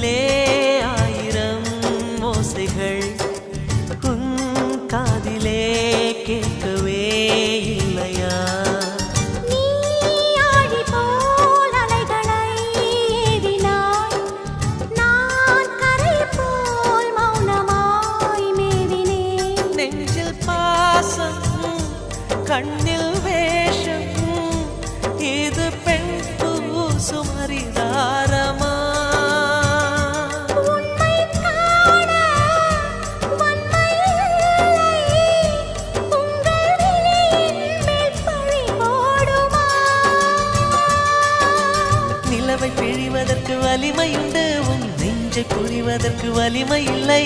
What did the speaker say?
நெஞ்சிலே ஆயிரம் ஓசைகள் உன் காதிலே கேட்கவே இல்லையா? நீ ஆழி போல் அலைகளை ஏவினாய், நான் கரை போல் மௌனமாய் மேவினேன். நெஞ்சில் பாசம் கண்ணில் வேஷம் இது பெண் பூசும் அரிதாரமா? உண்மை காண வன்மை இல்லை, உங்கள் விழியின் மேல் பழி போடுமா? நிலவை பிழிவதற்கு வலிமையுண்டு, உன் நெஞ்சை புரிவதற்கு வலிமை இல்லை.